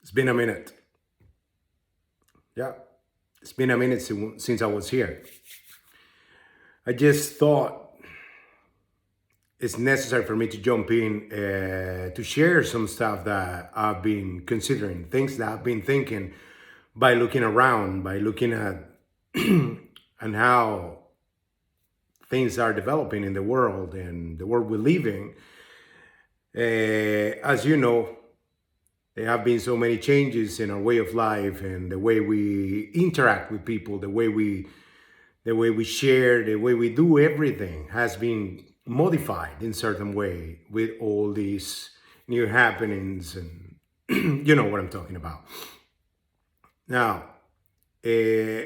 It's been a minute. Yeah, it's been a minute since I was here. I just thought it's necessary for me to jump in to share some stuff that I've been considering, things that I've been thinking by looking around, by looking at and how things are developing in the world and the world we live in. As you know, there have been so many changes in our way of life and the way we interact with people, the way we share, the way we do everything has been modified in certain way with all these new happenings and you know what I'm talking about. Now, eh,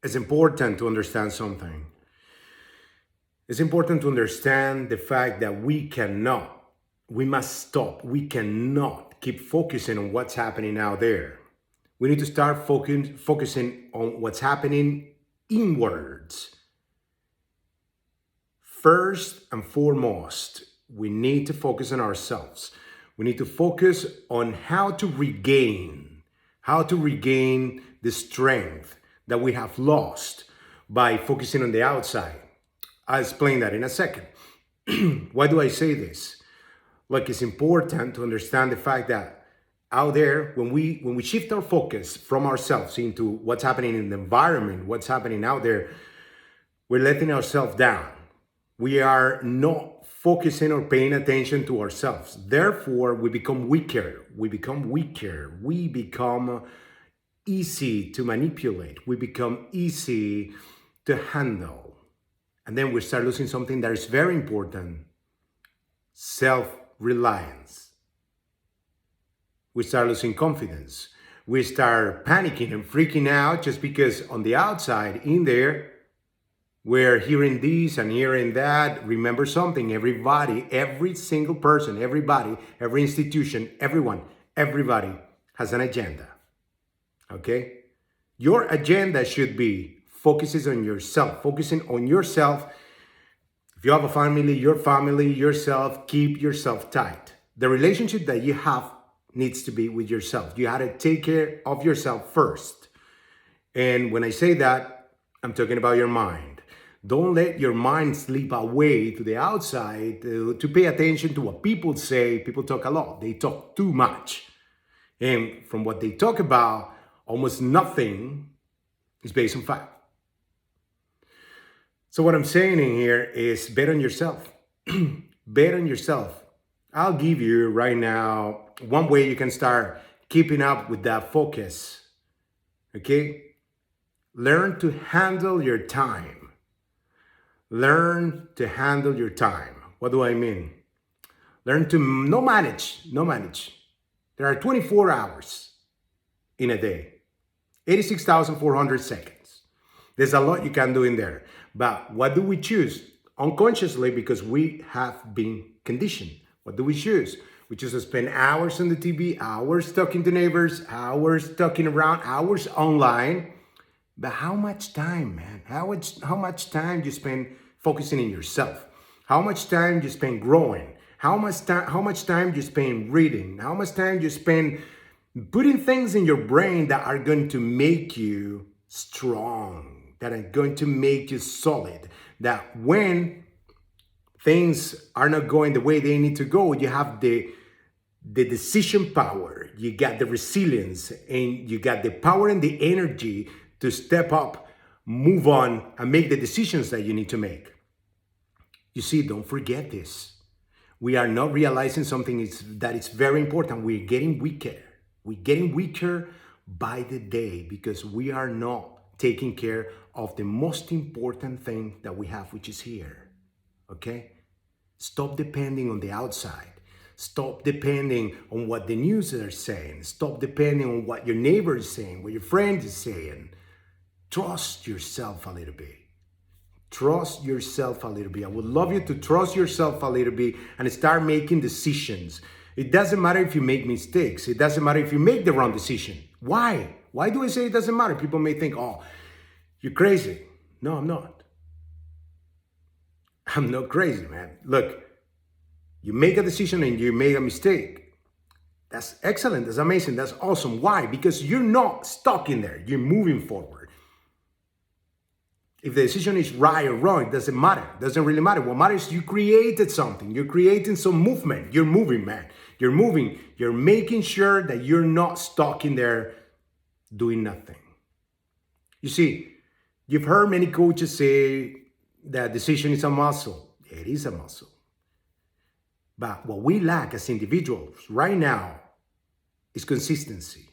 it's important to understand something. It's important to understand the fact that we must stop, we cannot keep focusing on what's happening out there. We need to start focusing on what's happening inwards. First and foremost, we need to focus on ourselves. We need to focus on how to regain the strength that we have lost by focusing on the outside. I'll explain that in a second. Why do I say this? Look, it's important to understand the fact that out there, when we shift our focus from ourselves into what's happening in the environment, what's happening out there, we're letting ourselves down. We are not focusing or paying attention to ourselves. Therefore, we become weaker. We become easy to manipulate. We become easy to handle. And then we start losing something that is very important: self-reliance. We start losing confidence. We start panicking and freaking out just because on the outside, in there, we're hearing this and hearing that. Remember something: everybody, every single person, everybody, every institution, everybody has an agenda. Okay? Your agenda should be focusing on yourself. If you have a family, your family, yourself, keep yourself tight. The relationship that you have needs to be with yourself. You have to take care of yourself first. And when I say that, I'm talking about your mind. Don't let your mind slip away to the outside to pay attention to what people say. People talk a lot. They talk too much. And from what they talk about, almost nothing is based on fact. So what I'm saying in here is bet on yourself. Bet on yourself. I'll give you right now one way you can start keeping up with that focus. Okay? Learn to handle your time. Learn to handle your time. What do I mean? Learn to no manage. There are 24 hours in a day, 86,400 seconds. There's a lot you can do in there. But what do we choose? Unconsciously, because we have been conditioned. What do we choose? We choose to spend hours on the TV, hours talking to neighbors, hours talking around, hours online. But how much time, man? How much time do you spend focusing in yourself? How much time do you spend growing? How much time do you spend reading? How much time do you spend putting things in your brain that are going to make you strong, that are going to make you solid, that when things are not going the way they need to go, you have the decision power, you got the resilience, and you got the power and the energy to step up, move on, and make the decisions that you need to make. You see, don't forget this. We are not realizing something that is very important. We're getting weaker. We're getting weaker by the day because we are not taking care of the most important thing that we have, which is here. Okay? Stop depending on the outside. Stop depending on what the news are saying. Stop depending on what your neighbor is saying, what your friend is saying. Trust yourself a little bit. Trust yourself a little bit. I would love you to trust yourself a little bit and start making decisions. It doesn't matter if you make mistakes. It doesn't matter if you make the wrong decision. Why? Why do I say it doesn't matter? People may think, oh, you're crazy. No, I'm not. I'm not crazy, man. Look, you make a decision and you make a mistake. That's excellent. That's amazing. That's awesome. Why? Because you're not stuck in there. You're moving forward. If the decision is right or wrong, it doesn't matter. It doesn't really matter. What matters is you created something. You're creating some movement. You're moving, man. You're moving. You're making sure that you're not stuck in there doing nothing. You see, you've heard many coaches say that decision is a muscle. It is a muscle. But what we lack as individuals right now is consistency,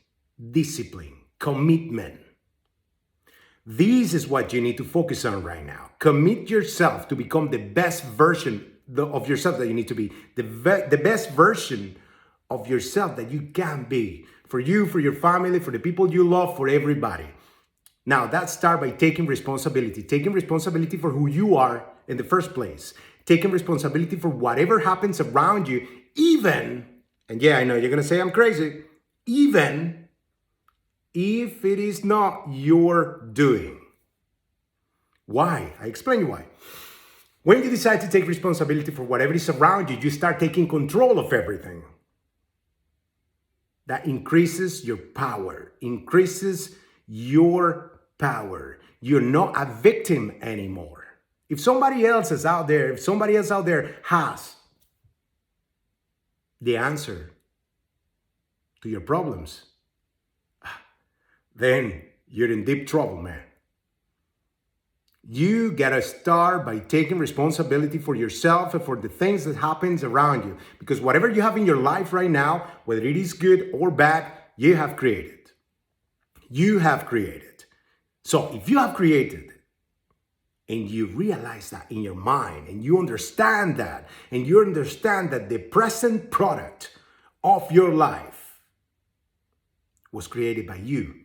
discipline, commitment. This is what you need to focus on right now. Commit yourself to become the best version of yourself that you need to be. The best version of yourself that you can be. For you, for your family, for the people you love, for everybody. Now, that starts by taking responsibility. Taking responsibility for who you are in the first place. Taking responsibility for whatever happens around you, even, and yeah, I know you're going to say I'm crazy, even if it is not your doing. Why? I explain you why. When you decide to take responsibility for whatever is around you, you start taking control of everything. That increases your power, increases your power. You're not a victim anymore. If somebody else is out there, if somebody else out there has the answer to your problems, then you're in deep trouble, man. You gotta start by taking responsibility for yourself and for the things that happens around you. Because whatever you have in your life right now, whether it is good or bad, you have created. You have created. So if you have created and you realize that in your mind and you understand that, and you understand that the present product of your life was created by you,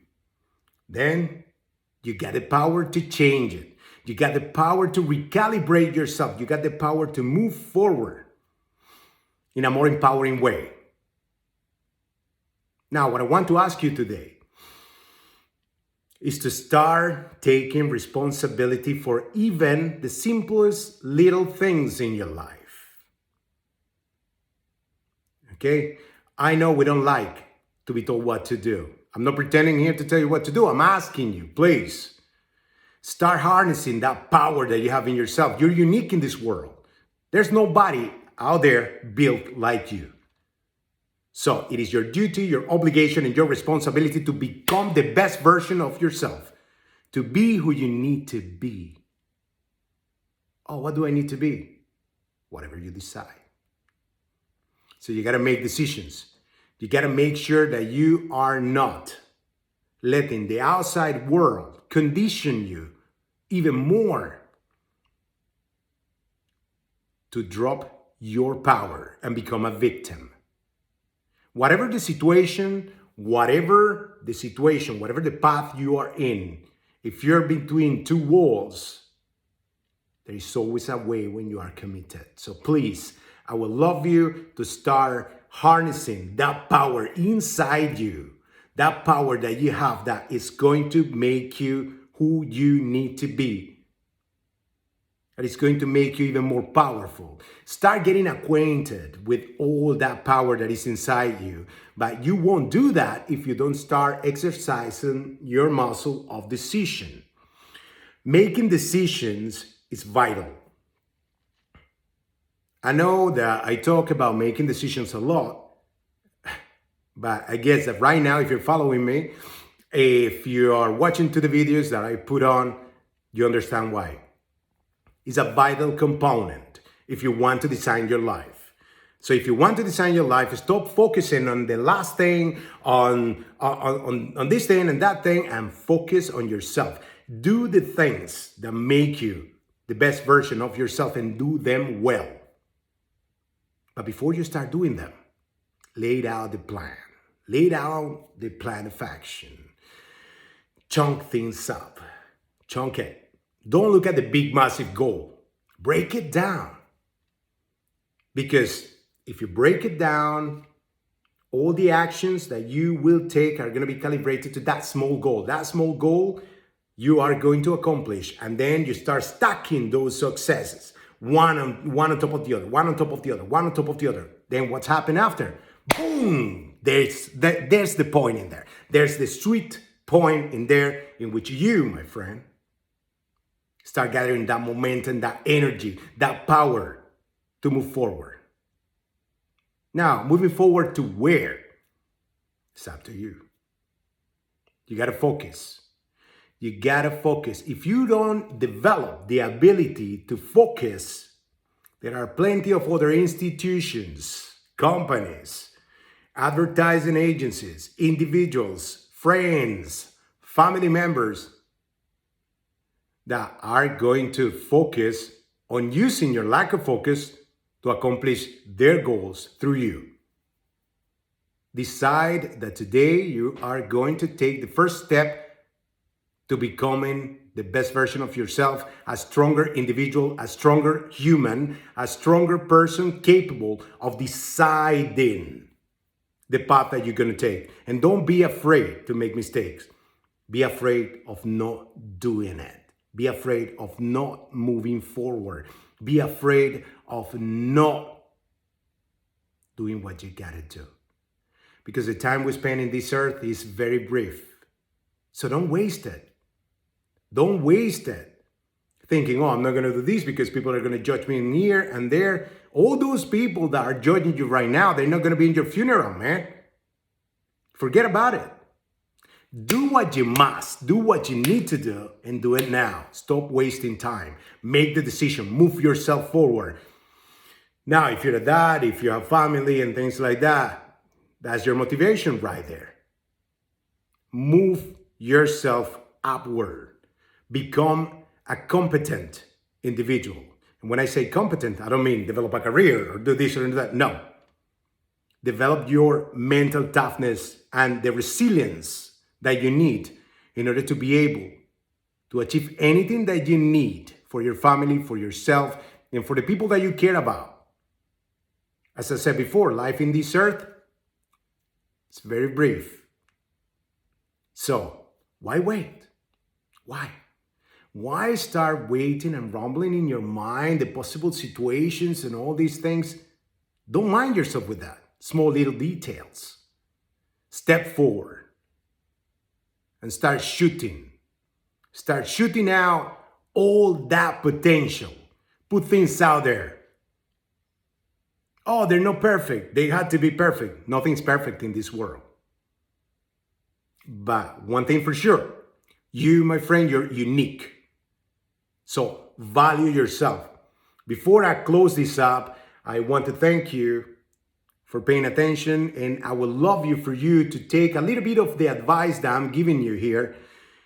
then you got the power to change it. You got the power to recalibrate yourself. You got the power to move forward in a more empowering way. Now, what I want to ask you today is to start taking responsibility for even the simplest little things in your life. Okay? I know we don't like to be told what to do. I'm not pretending here to tell you what to do. I'm asking you, please, start harnessing that power that you have in yourself. You're unique in this world. There's nobody out there built like you. So it is your duty, your obligation, and your responsibility to become the best version of yourself, to be who you need to be. Oh, what do I need to be? Whatever you decide. So you got to make decisions. You got to make sure that you are not letting the outside world condition you even more to drop your power and become a victim. Whatever the situation, whatever the path you are in, if you're between two walls, there is always a way when you are committed. So please, I would love you to start harnessing that power inside you, that power that you have that is going to make you who you need to be. That is going to make you even more powerful. Start getting acquainted with all that power that is inside you. But you won't do that if you don't start exercising your muscle of decision. Making decisions is vital. I know that I talk about making decisions a lot, but I guess that right now, if you're following me, if you are watching to the videos that I put on, you understand why. It's a vital component if you want to design your life. So if you want to design your life, stop focusing on the last thing, on this thing and that thing, and focus on yourself. Do the things that make you the best version of yourself and do them well. But before you start doing them, lay out the plan. Lay out the plan of action. Chunk things up. Chunk it. Don't look at the big, massive goal. Break it down. Because if you break it down, all the actions that you will take are going to be calibrated to that small goal. That small goal you are going to accomplish. And then you start stacking those successes. One on top of the other, one on top of the other, one on top of the other. Then what's happened after? Boom! There's the point in there. There's the sweet point in there in which you, my friend, start gathering that momentum, that energy, that power to move forward. Now, moving forward to where? It's up to you. You got to focus. You got to focus. If you don't develop the ability to focus, there are plenty of other institutions, companies, advertising agencies, individuals, friends, family members that are going to focus on using your lack of focus to accomplish their goals through you. Decide that today you are going to take the first step to becoming the best version of yourself, a stronger individual, a stronger human, a stronger person capable of deciding the path that you're going to take. And don't be afraid to make mistakes. Be afraid of not doing it. Be afraid of not moving forward. Be afraid of not doing what you gotta do. Because the time we spend in this earth is very brief. So don't waste it. Don't waste it thinking, oh, I'm not gonna do this because people are gonna judge me here and there. All those people that are judging you right now, they're not gonna be in your funeral, man. Forget about it. Do what you must, do what you need to do, and do it now. Stop wasting time. Make the decision, move yourself forward. Now, if you're a dad, if you have family and things like that, that's your motivation right there. Move yourself upward. Become a competent individual. And when I say competent, I don't mean develop a career or do this or do that. No. Develop your mental toughness and the resilience that you need in order to be able to achieve anything that you need for your family, for yourself, and for the people that you care about. As I said before, life in this earth is very brief. So, why wait? Why? Why start waiting and rumbling in your mind the possible situations and all these things? Don't mind yourself with that. Small little details. Step forward. And start shooting. Start shooting out all that potential. Put things out there. Oh, they're not perfect. They had to be perfect. Nothing's perfect in this world. But one thing for sure, you, my friend, you're unique. So value yourself. Before I close this up, I want to thank you for paying attention, and I would love for you to take a little bit of the advice that I'm giving you here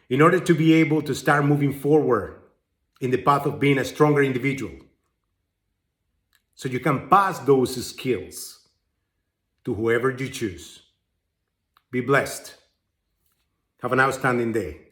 in order to be able to start moving forward in the path of being a stronger individual. So you can pass those skills to whoever you choose. Be blessed. Have an outstanding day.